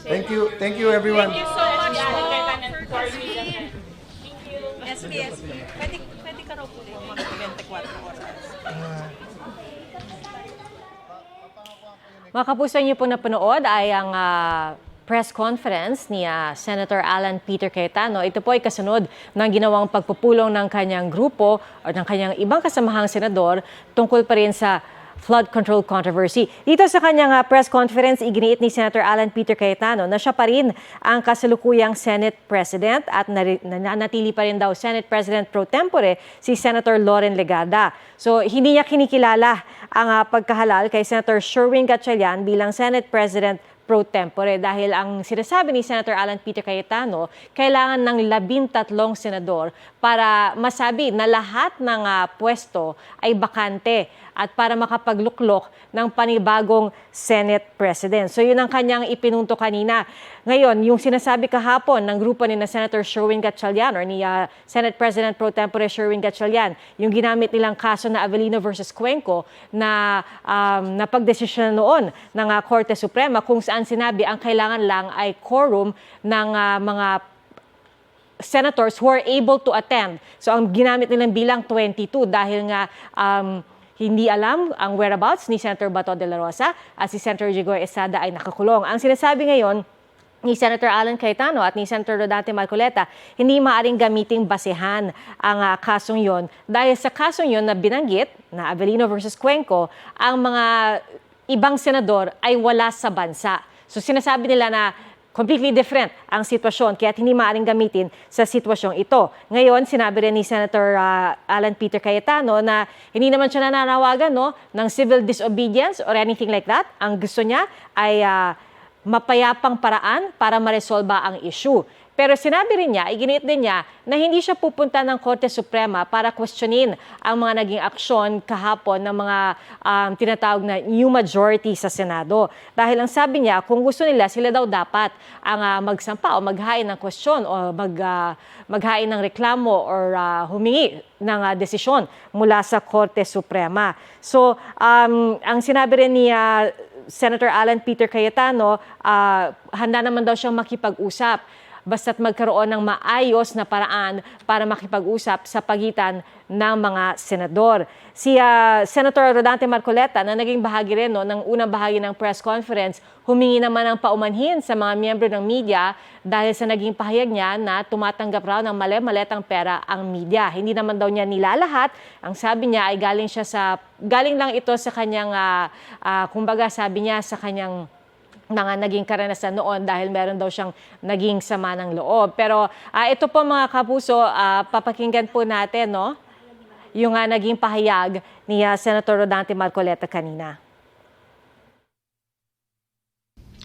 Thank you everyone. Thank you so much for Thank you. SPSP, pwede ka raw po mga 24 oras. Mga kapuso, niyo po napanood ay ang press conference ni Senator Alan Peter Cayetano. Ito po ay kasunod ng ginawang pagpupulong ng kanyang grupo o ng kanyang ibang kasamahang senador tungkol pa rin sa flood control controversy. Dito sa kanyang press conference, iginiit ni Senator Alan Peter Cayetano na siya pa rin ang kasalukuyang Senate President at nananatili pa rin daw Senate President pro tempore si Senator Loren Legarda. So hindi niya kinikilala ang pagkahalal kay Senator Sherwin Gatchalian bilang Senate President pro tempore dahil ang sinasabi ni Senator Alan Peter Cayetano, kailangan ng 13 senador para masabi na lahat ng pwesto ay bakante at para makapagluklok ng panibagong Senate President. So yun ang kanyang ipinunto kanina. Ngayon, yung sinasabi kahapon ng grupo ni na Senator Sherwin Gatchalian or ni Senate President pro tempore Sherwin Gatchalian, yung ginamit nilang kaso na Avellino versus Cuenco na napagdesisyon noon ng Korte Suprema kung saan sinabi ang kailangan lang ay quorum ng mga senators who are able to attend. So ang ginamit nilang bilang 22 dahil nga hindi alam ang whereabouts ni Senator Bato de la Rosa at si Senator Jinggoy Estrada ay nakakulong. Ang sinasabi ngayon ni Senator Alan Cayetano at ni Senator Rodante Marcoleta, hindi maaring gamiting basehan ang kasong yon dahil sa kasong yon na binanggit na Avellino versus Cuenco, ang mga ibang senador ay wala sa bansa. So sinasabi nila na completely different ang sitwasyon kaya hindi maaaring gamitin sa sitwasyong ito. Ngayon, sinabi rin ni Senator Alan Peter Cayetano na hindi naman siya nananawagan ng civil disobedience or anything like that. Ang gusto niya ay mapayapang paraan para maresolba ang issue. Pero sinabi rin niya, iginiit din niya na hindi siya pupunta ng Korte Suprema para questionin ang mga naging aksyon kahapon ng mga tinatawag na new majority sa Senado. Dahil ang sabi niya, kung gusto nila, sila daw dapat ang magsampa o maghain ng question o maghain ng reklamo or humingi ng desisyon mula sa Korte Suprema. So, ang sinabi rin ni Senator Alan Peter Cayetano, handa naman daw siyang makipag-usap basta't magkaroon ng maayos na paraan para makipag-usap sa pagitan ng mga senador. Si Senator Rodante Marcoleta na naging bahagi rin ng unang bahagi ng press conference, humingi naman ng paumanhin sa mga miyembro ng media dahil sa naging pahayag niya na tumatanggap raw ng mali-maletang pera ang media. Hindi naman daw niya nilalahat. Ang sabi niya ay galing lang ito sa kanyang, kumbaga sabi niya sa kanyang mga naging karanasan noon dahil meron daw siyang naging sama ng loob. Pero ito po mga kapuso, papakinggan po natin yung naging pahayag ni Senator Rodante Marcoleta kanina.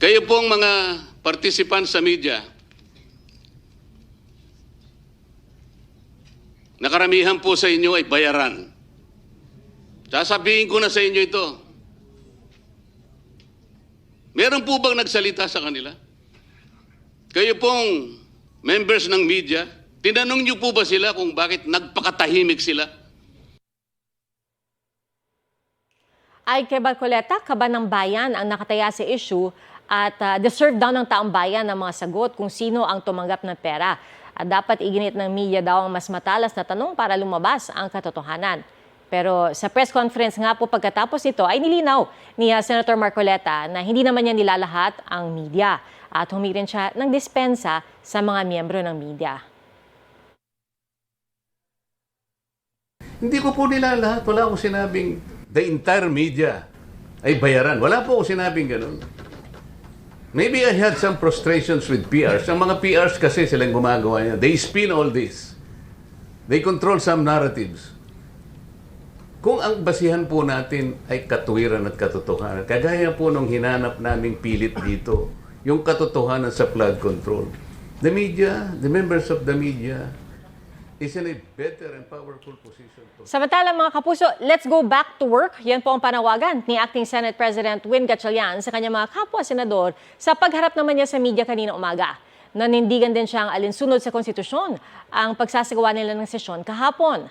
Kayo pong mga participants sa media, nakaramihan po sa inyo ay bayaran. Sasabihin ko na sa inyo ito. Meron po bang nagsalita sa kanila? Kayo pong members ng media, tinanong niyo po ba sila kung bakit nagpakatahimik sila? Ay kay Marcoleta, kaban ng bayan ang nakataya sa issue at deserve daw ng taong bayan ng mga sagot kung sino ang tumanggap ng pera. At dapat iginit ng media daw ang mas matalas na tanong para lumabas ang katotohanan. Pero sa press conference nga po pagkatapos ito ay nilinaw ni Senator Marcoleta na hindi naman niya nilalahat ang media at humirin siya ng dispensa sa mga miyembro ng media. Hindi ko po nilalahat. Wala akong sinabing the entire media ay bayaran. Wala po akong sinabing ganun. Maybe I had some frustrations with PRs. Ang mga PRs kasi silang gumagawa niya. They spin all this. They control some narratives. Kung ang basihan po natin ay katuwiran at katotohanan, kagaya po nung hinanap naming pilit dito, yung katotohanan sa flood control. The media, the members of the media, is in a better and powerful position. Samantala mga kapuso, let's go back to work. Yan po ang panawagan ni Acting Senate President Win Gatchalian sa kanyang mga kapwa-senador sa pagharap naman niya sa media kanina umaga. Nanindigan din siyang alinsunod sa konstitusyon ang pagsasagawa nila ng sesyon kahapon.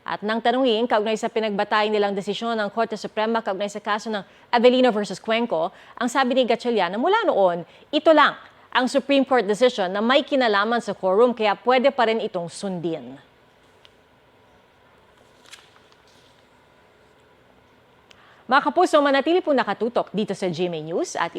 At nang tanungin, kaugnay sa pinagbatay nilang desisyon ng Korte Suprema kaugnay sa kaso ng Avellino versus Cuenco, ang sabi ni Gatchalian na mula noon, ito lang ang Supreme Court decision na may kinalaman sa quorum kaya pwede pa rin itong sundin. Mga kapuso, manatili po nakatutok dito sa GMA News at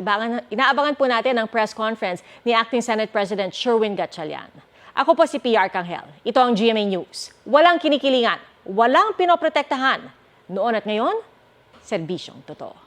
inaabangan po natin ang press conference ni Acting Senate President Sherwin Gatchalian. Ako po si PR Kanghel. Ito ang GMA News. Walang kinikilingan, walang pinoprotektahan. Noon at ngayon, serbisyong totoo.